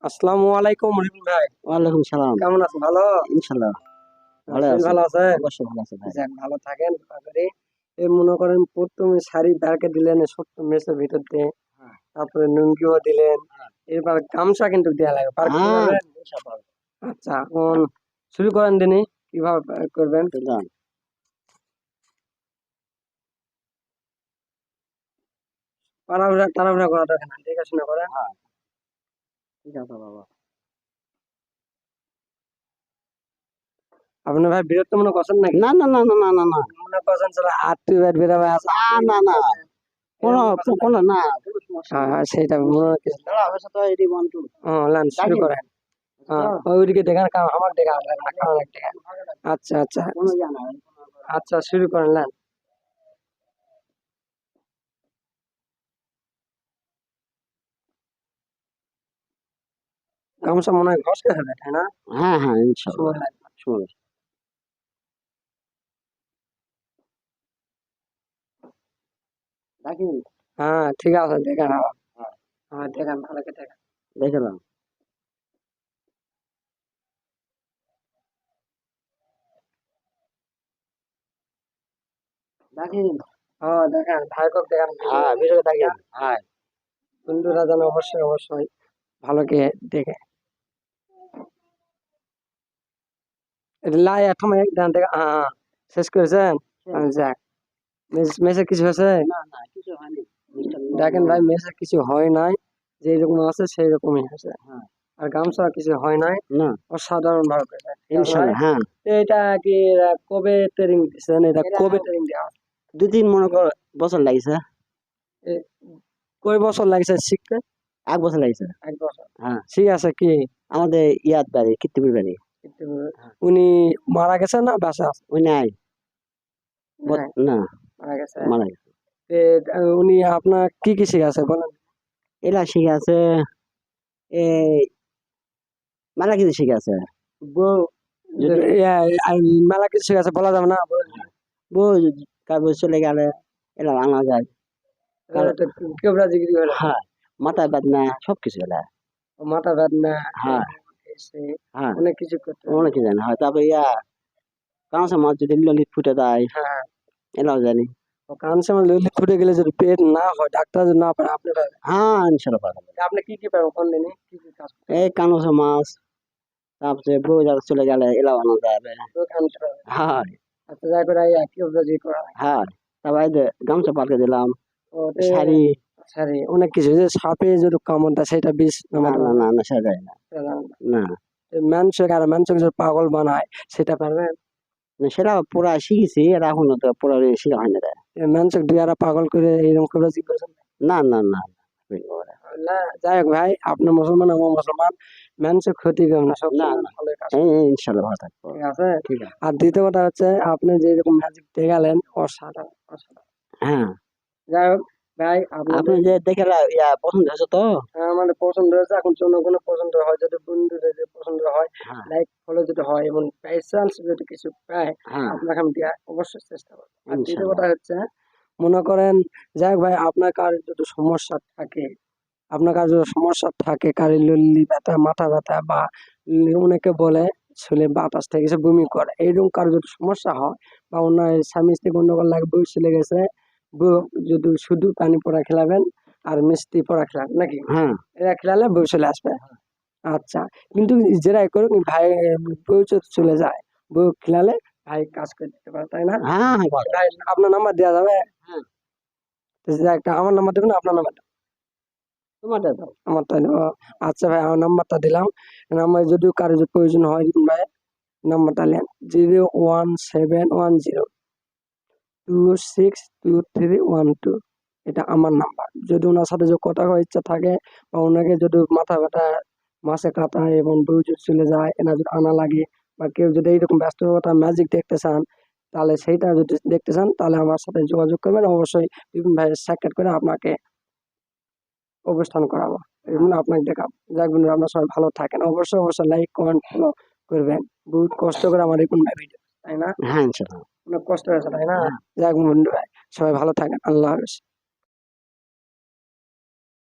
আসসালামু আলাইকুম রিপন ভাই। ওয়ালাইকুম সালাম। কেমন আছেন? ভালো? ইনশাল্লাহ ভালো শরীর আছি। ভালো আছে? অবশ্যই ভালো আছে ভাই। যাক, ভালো থাকেন দোয়া করি। এই মনে করেন প্রথমে শাড়ি দাঁড়কে দিলেন এই ছোট্ট মেসের ভিতর দিয়ে, হ্যাঁ, তারপরে লুঙ্গিও দিলেন, এরপর গামছা কিন্তু দেয়া লাগবে, পার করতে হ্যাঁ, পারবেন? ইনশাআল্লাহ। আচ্ছা, এখন শুরু করেন দিনই, কিভাবে করবেন? যান। তাড়াহুড়া তাড়াহুড়া করা দরকার না, দেখে শুনে করেন। হ্যাঁ, ঠিক আছে বাবা। আপনি ভাই বিরক্ত মনে করছেন নাকি? না না না না না না না মনে করছেন চলো আত্মীয় ব্যাট বেরোবে আছে, না না না কোনো কোনো না কোনো সমস্যা হ্যাঁ নেই। হ্যাঁ, সেইটা মনে হচ্ছে। দাঁড়া আমার সাথে এডি ওয়ান টু লান শুরু দেখেন। করেন। হ্যাঁ, ওইদিকে দেখেন, আমার দেখা আমার দেখা। আচ্ছা আচ্ছা কোনো জানা আচ্ছা, শুরু করেন লান। গামছা মনে হয় ঘষতে হবে, তাই না? হ্যাঁ হ্যাঁ ইনশাআল্লাহ। সময় লাগবে। শুনুন দেখেন। হ্যাঁ ঠিক আছে, দেখেন আবার। হ্যাঁ, হ্যাঁ দেখেন, ভালো করে দেখেন। দেখলাম। দেখেন। হ্যাঁ দেখেন, ভাইকক দেখেন, হ্যাঁ ভিডিও ভিডিও দেখেন। দেখেন। হ্যাঁ বন্ধুরা যেন অবশ্যই অবশ্যই ভালো করে দেখে। লাই এখন দেন দেখেন। হ্যাঁ হ্যাঁ, শেষ করেছেন? যাক, মেসে কিছু হয়েছে? না না কিছু হয়নি। মিস্টার দেখেন নর্মাল। ভাই, মেসে কিছু হয় নাই, যেই রকম আছে সেই রকমই আছে। হ্যাঁ আর গামছা কিছু হয় নাই, না অসাধারণ ভাবে করেছে। ঠিক আছে ভাই? ইনশাআল্লাহ। হ্যাঁ এটা কি কবে ট্রেনিং দিচ্ছেন? এটা এরা কবে ট্রেনিং দেওয়া? দুই তিন মনে কর বছর লাগিছে। এ, কয় বছর লাগছে শিখতে? 1 বছর লাগিছে। 1 বছর। হ্যাঁ ঠিক আছে, কি আমাদের ইয়াদ বাড়ি কীর্তিপুর বাড়ি। কিন্তু উনি মারা গেছেন না বেঁচে আছে? ওই নাই হ্যাঁ, না মারা গেছে। মারা গেছে। তে, উনি আপনার কি কি শিখাছে বলেন? এরা শিখে আছে এই মেলা কিছু শিখে আছে। বউ যদি ইয়া, আর মেলা কিছু শিখাছে, বলা যাবে না? বউ কারো চলে গেলে এরা আনা যায়। কেবরা জিগিরি হলো, হ্যাঁ মাথা বেদনা সবকিছু এলা। মাথা ব্যথা, হ্যাঁ এসে হ্যাঁ অনেক কিছু করতে হবে। অনেক কিছু জানে। হয় তারপরে ইয়া কাঁচা মাছ যদি ললিত ফুটে দেয় হ্যাঁ, এলাও জানি। কান সময় লইলে ফুটে গেলে যদি পেট না হয়, ডাক্তার যদি না পারে, আপনি পারবেন। হ্যাঁ ইনশাল্লাহ পারবো। আপনি কি কি পারবেন কোন দিনে, কি কি কাজ করতে এই কাঁচা মাছ তারপরে বউ যারা চলে গেলে এলাও আনা যাবে। পারবেন? হ্যাঁ আচ্ছা, যা করে কেবরা জিগিরি করা হয়। হ্যাঁ তারপরে এই যে গামছা পাল্টে দিলাম ওতে শাড়ি। সরি, অনেক কিছু, যে সাপে যদি কামড় দেয় সেটা বিষ না না না না সেটাই না। না মানুষকে, আর মানুষকে যদি পাগল বানায় সেটা পারবেন? না, সেটা পুরা শিখেছি আর এখন তো পুরা শিখা হয় না রে। মানুষকে দুই আরা পাগল করে এইরকম করে জিজ্ঞাসা না না না না। যাই হোক ভাই, আপনি মুসলমান, আমার মুসলমান, মানুষের ক্ষতি করবেন না, সব না সময় না ভালো কাজ। ইনশাল্লাহ ভালো থাকবো। ঠিক আছে। ঠিক আছে। আর দ্বিতীয় কথা হচ্ছে, আপনি যে রকম ম্যাজিক দেখালেন, অসাধারণ অসাধারণ। হ্যাঁ যাই হোক ভাই, আপনি আপনাদের যে দেখে ইয়া পছন্দ হয়েছে তো। মানে পছন্দ হয়েছে, এখন জনগণের পছন্দ হয়, যদি বন্ধুদের যদি পছন্দ হয়, হ্যাঁ লাইক ফলো যদি হয়, এবং বাই চান্স যদি কিছু পায়, হ্যাঁ আপনাকে আমি দেওয়ার অবশ্যই চেষ্টা করবো। আর দ্বিতীয় ইনশাল্লাহ। কথা হচ্ছে, মনে করেন, যাই হোক ভাই, আপনার কার যদি সমস্যা থাকে, আপনার কার যদি সমস্যা থাকে, কারি লল্লি ব্যথা, মাথা ব্যথা, বা অনেকে বলে ছেলে বাতাস থেকে এসে বমি করে, এইরকম কারো যদি সমস্যা হয়, বা ওনার স্বামী স্ত্রী গন্ডগোল লাগে, বউ চলে গেছে, বউ যদি শুধু পানি পড়া খেলাবেন আর মিষ্টি পড়া খেলাবেন নাকি, হ্যাঁ এরা খেলালে বউ চলে আসবে। আচ্ছা, কিন্তু যেটাই করুক ভাই, বউ যদি চলে যায়, বউ খেলালে ভাই কাজ করে দিতে পারে, তাই না? হ্যাঁ হ্যাঁ ভালো। ভাই আপনার নাম্বার দেওয়া যাবে? হ্যাঁ তো একটা আমার নাম্বার দেবেন, আপনার নাম্বার তোমারটা দাও। আমারটা দেবো। আচ্ছা ভাই, আমার নাম্বারটা দিলাম। নাম্বার যদি কারো যদি প্রয়োজন হয়, ভাই নাম্বারটা নেন, 01710262312। এটা আমার নাম্বার। যদি ওনার সাথে যদি কথা করার ইচ্ছা থাকে, বা ওনাকে যদি মাথা ব্যথা, মাসে কাটা এবং বউ যদি চলে যায়, এনা যদি আনা লাগে, বা কেউ যদি এইরকম ব্যস্ততা ম্যাজিক দেখতে চান, তাহলে সেইটা যদি দেখতে চান, তাহলে আমার সাথে যোগাযোগ করবেন। অবশ্যই বিপিন ভাইয়ের সাক্ষাৎ করে আপনাকে অবস্থান করাবো, এগুলো আপনাকে দেখাবো। যাক বন্ধুরা, আপনারা সবাই ভালো থাকেন, অবশ্যই অবশ্যই লাইক কমেন্ট ফলো করবেন। বহুত কষ্ট করে আমার এখন ভিডিও, তাই না? হ্যাঁ ইনশাল্লাহ। অনেক কষ্ট হয়েছে, তাই না? হ্যাঁ যাক বন্ধুরা, সবাই ভালো থাকেন, আল্লাহ হাফেজ।